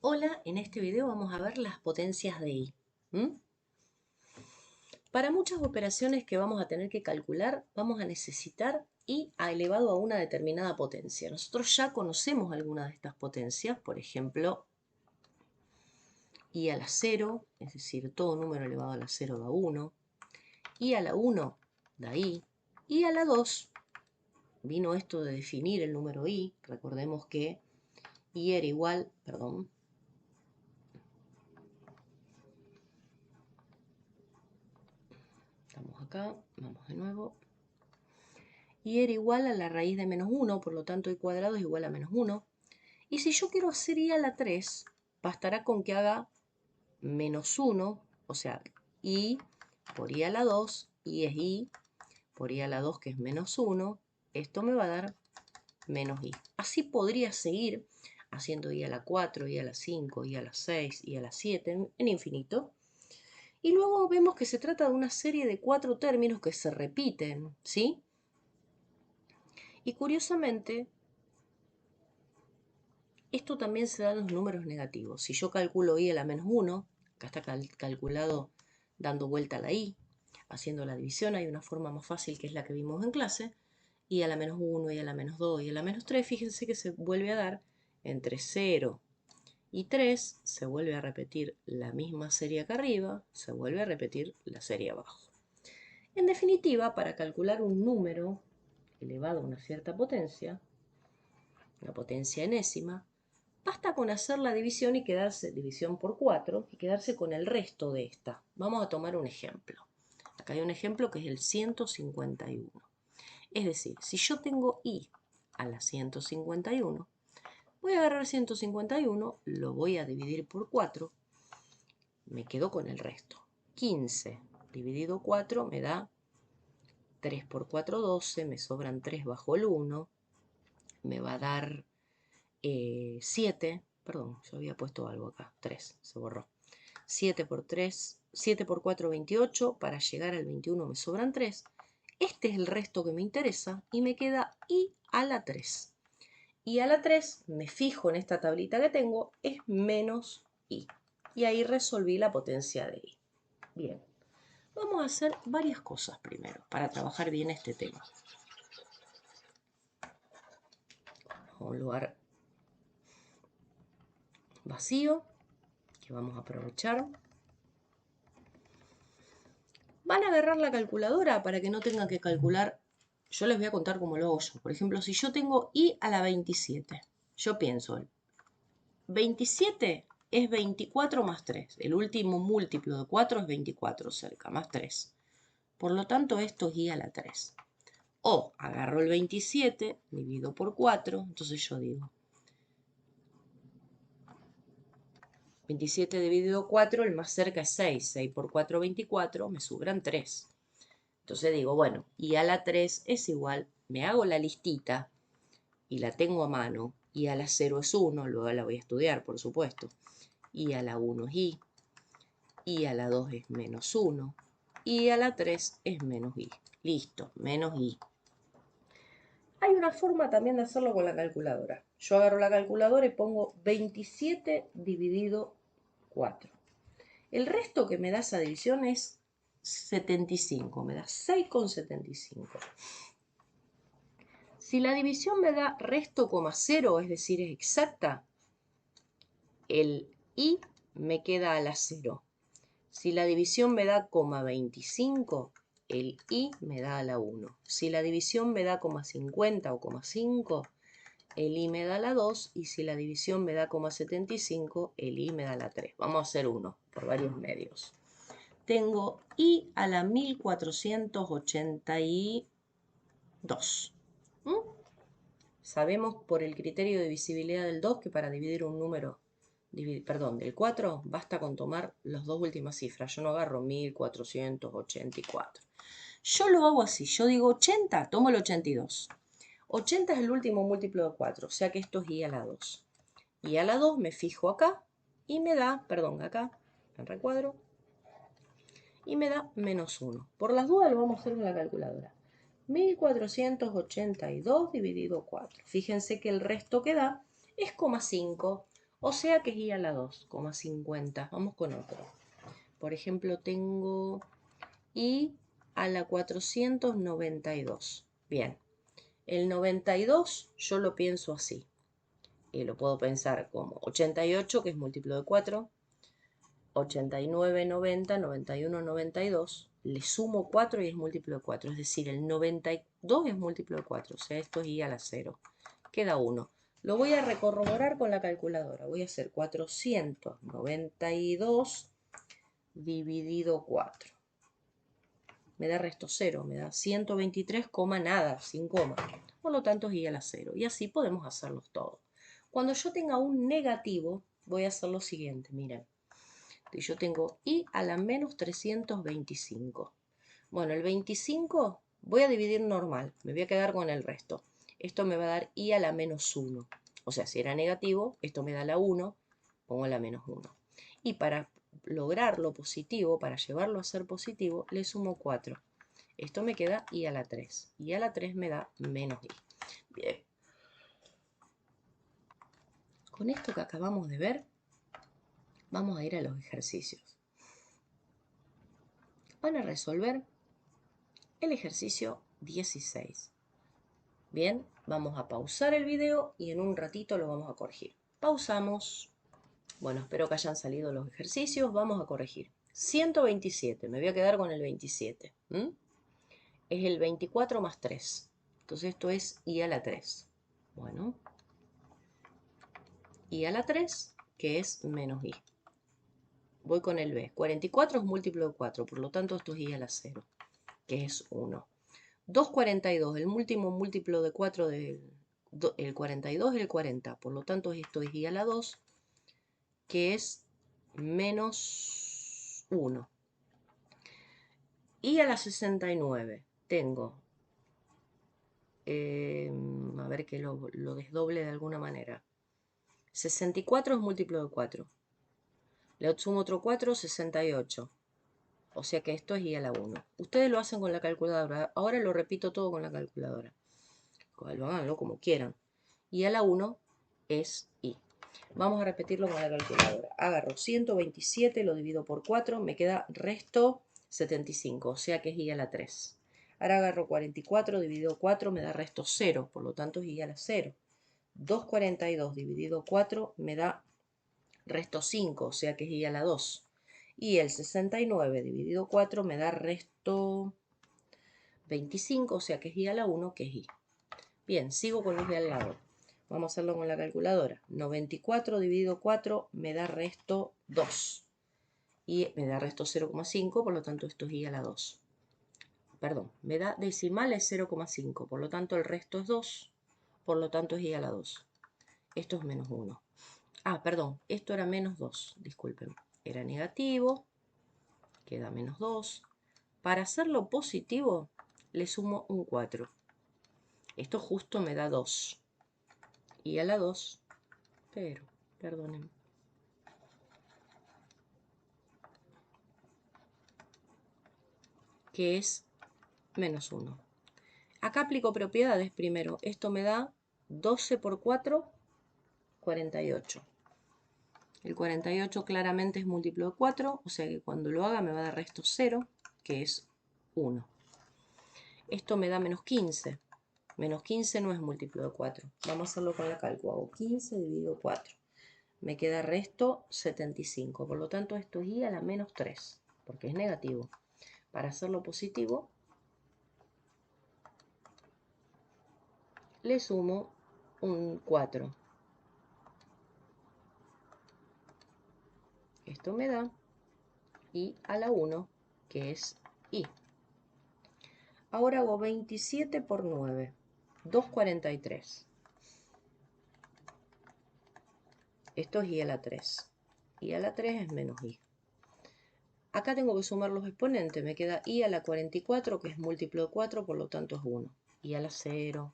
Hola, en este video vamos a ver las potencias de i. ¿m? Para muchas operaciones que vamos a tener que calcular, vamos a necesitar i elevado a una determinada potencia. Nosotros ya conocemos algunas de estas potencias, por ejemplo, i a la 0, es decir, todo número elevado a la 0 da 1, i a la 1 da i a la 2, vino esto de definir el número i, recordemos que i era igual, perdón, estamos acá, vamos de nuevo. Y era igual a la raíz de menos 1, por lo tanto i cuadrado es igual a menos 1. Y si yo quiero hacer i a la 3, bastará con que haga menos 1, o sea, i por i a la 2, i es i por i a la 2, que es menos 1. Esto me va a dar menos i. Así podría seguir haciendo i a la 4, i a la 5, i a la 6, i a la 7, en infinito. Y luego vemos que se trata de una serie de 4 términos que se repiten, ¿sí? Y curiosamente, esto también se da en los números negativos. Si yo calculo i a la menos 1, acá está calculado dando vuelta a la i, haciendo la división, hay una forma más fácil que es la que vimos en clase, i a la menos 1, i a la menos 2, i a la menos 3, fíjense que se vuelve a dar entre 0 y 3, se vuelve a repetir la misma serie acá arriba, se vuelve a repetir la serie abajo. En definitiva, para calcular un número elevado a una cierta potencia, una potencia enésima, basta con hacer la división y quedarse, división por 4, y quedarse con el resto de esta. Vamos a tomar un ejemplo. Acá hay un ejemplo que es el 151. Es decir, si yo tengo i a la 151, voy a agarrar 151, lo voy a dividir por 4, me quedo con el resto. 15 dividido 4 me da 3 por 4, 12, me sobran 3 bajo el 1, me va a dar 7, perdón, yo había puesto algo acá, 3, se borró. 7 por 3, 7 por 4, 28, para llegar al 21 me sobran 3. Este es el resto que me interesa y me queda i a la 3. I a la 3, me fijo en esta tablita que tengo, es menos i. Y ahí resolví la potencia de i. Bien, vamos a hacer varias cosas primero para trabajar bien este tema. Un lugar vacío que vamos a aprovechar. Van a agarrar la calculadora para que no tengan que calcular. Yo les voy a contar cómo lo hago yo. Por ejemplo, si yo tengo i a la 27, yo pienso, 27 es 24 más 3. El último múltiplo de 4 es 24 cerca, más 3. Por lo tanto, esto es i a la 3. O agarro el 27, divido por 4, entonces yo digo 27 dividido 4, el más cerca es 6. 6 por 4, 24, me sobran 3. Entonces digo, bueno, i a la 3 es igual, me hago la listita y la tengo a mano. I a la 0 es 1, luego la voy a estudiar, por supuesto. I a la 1 es i a la 2 es menos 1, i a la 3 es menos i. Listo, menos i. Hay una forma también de hacerlo con la calculadora. Yo agarro la calculadora y pongo 27 dividido 4. El resto que me da esa división es 75, me da 6,75. Si la división me da resto coma 0, es decir, es exacta, el i me queda a la 0. Si la división me da coma 25, el i me da a la 1. Si la división me da coma 50 o coma 5, el i me da a la 2. Y si la división me da coma 75, el i me da a la 3. Vamos a hacer uno por varios medios. Tengo i a la 1482. Sabemos por el criterio de divisibilidad del 2 que para dividir un número, del 4, basta con tomar las dos últimas cifras. Yo no agarro 1484. Yo lo hago así, yo digo 80, tomo el 82. 80 es el último múltiplo de 4, o sea que esto es i a la 2. I a la 2 me fijo acá y me da, perdón, acá, en recuadro, y me da menos 1. Por las dudas lo vamos a hacer con la calculadora. 1482 dividido 4. Fíjense que el resto que da es coma 5. O sea que es y a la 2,50. Vamos con otro. Por ejemplo, tengo y a la 492. Bien, el 92 yo lo pienso así. Y lo puedo pensar como 88, que es múltiplo de 4, 89, 90, 91, 92. Le sumo 4 y es múltiplo de 4. Es decir, el 92 es múltiplo de 4. O sea, esto es y a la 0. Queda 1. Lo voy a recorroborar con la calculadora. Voy a hacer 492 dividido 4. Me da resto 0, me da 123, nada, sin coma. Por lo tanto es y a la 0. Y así podemos hacerlos todos. Cuando yo tenga un negativo, voy a hacer lo siguiente, miren. Yo tengo y a la menos 325. Bueno, el 25 voy a dividir normal, me voy a quedar con el resto. Esto me va a dar y a la menos 1. O sea, si era negativo, esto me da la 1, pongo la menos 1. Y para lograr lo positivo, para llevarlo a ser positivo, le sumo 4. Esto me queda y a la 3. Y a la 3 me da menos y. Bien. Con esto que acabamos de ver, vamos a ir a los ejercicios. Van a resolver el ejercicio 16. Bien, vamos a pausar el video y en un ratito lo vamos a corregir. Pausamos. Bueno, espero que hayan salido los ejercicios. Vamos a corregir. 127, me voy a quedar con el 27. Es el 24 más 3. Entonces esto es y a la 3. Bueno, y a la 3, que es menos y. Voy con el b. 44 es múltiplo de 4, por lo tanto esto es y a la 0, que es 1. 2,42, el último múltiplo de 4 del el 42 es el 40, por lo tanto esto es y a la 2, que es menos 1. Y a la 69 tengo, a ver que lo desdoble de alguna manera. 64 es múltiplo de 4. Le sumo otro 4, 68. O sea que esto es y a la 1. Ustedes lo hacen con la calculadora. Ahora lo repito todo con la calculadora. Háganlo como quieran. Y a la 1 es y. Vamos a repetirlo con la calculadora. Agarro 127, lo divido por 4, me queda resto 75, o sea que es y a la 3. Ahora agarro 44, dividido 4, me da resto 0, por lo tanto es y a la 0. 2,42 dividido 4 me da resto 5, o sea que es y a la 2. Y el 69 dividido 4 me da resto 25, o sea que es y a la 1, que es y. Bien, sigo con los de al lado. Vamos a hacerlo con la calculadora. 94 dividido 4 me da resto 2. Y me da resto 0,5, por lo tanto esto es y a la 2. Perdón, me da decimales 0,5, por lo tanto el resto es 2, por lo tanto es y a la 2. Esto es menos 1. Ah, perdón, esto era menos 2, disculpen. Era negativo, queda menos 2. Para hacerlo positivo, le sumo un 4. Esto justo me da 2. Y a la 2, pero, perdonen. Que es menos 1. Acá aplico propiedades primero. Esto me da 12 por 4, 48. El 48 claramente es múltiplo de 4, o sea que cuando lo haga me va a dar resto 0, que es 1. Esto me da menos 15. Menos 15 no es múltiplo de 4. Vamos a hacerlo con la cálculo. Hago 15 dividido 4. Me queda resto 75. Por lo tanto, esto es y a la menos 3, porque es negativo. Para hacerlo positivo, le sumo un 4. Esto me da y a la 1, que es y. Ahora hago 27 por 9, 2,43. Esto es y a la 3. Y a la 3 es menos y. Acá tengo que sumar los exponentes. Me queda y a la 44, que es múltiplo de 4, por lo tanto es 1. Y a la 0,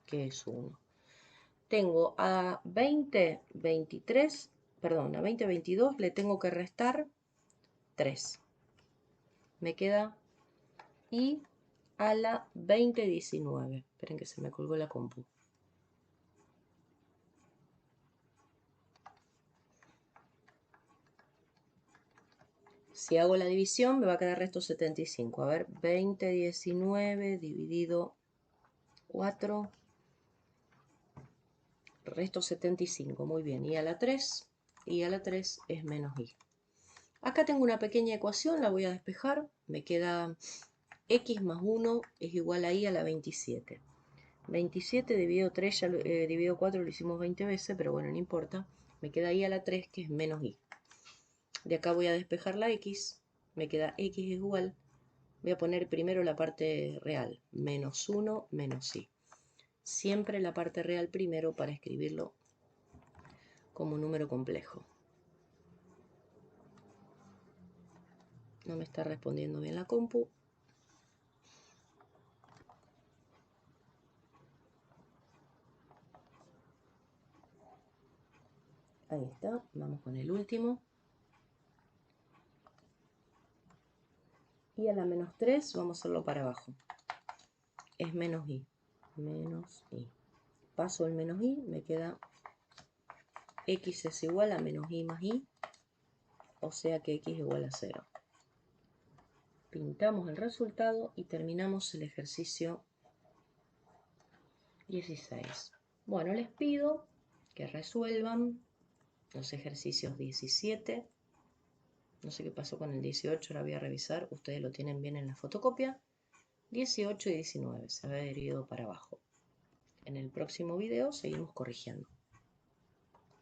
que es 1. Tengo a 20, 23, perdón, a 20, 22 le tengo que restar 3. Me queda y a la 20, 19. Esperen que se me colgó la compu. Si hago la división me va a quedar resto 75. A ver, 20, 19 dividido 4, resto 75. Muy bien, y a la 3 es menos i. Acá tengo una pequeña ecuación, la voy a despejar. Me queda x más 1 es igual a y a la 27. 27 dividido 3, dividido 4 lo hicimos 20 veces, pero bueno, no importa. Me queda y a la 3, que es menos i. De acá voy a despejar la x. Me queda x es igual. Voy a poner primero la parte real. Menos 1 menos i. Siempre la parte real primero para escribirlo como número complejo. No me está respondiendo bien la compu. Ahí está. Vamos con el último. Y a la menos 3 vamos a hacerlo para abajo. Es menos i. Menos i. Paso el menos i, me queda x es igual a menos i más i. O sea que x es igual a 0. Pintamos el resultado y terminamos el ejercicio 16. Bueno, les pido que resuelvan los ejercicios 17. No sé qué pasó con el 18, ahora voy a revisar. Ustedes lo tienen bien en la fotocopia. 18 y 19 se había ido para abajo. En el próximo video seguimos corrigiendo.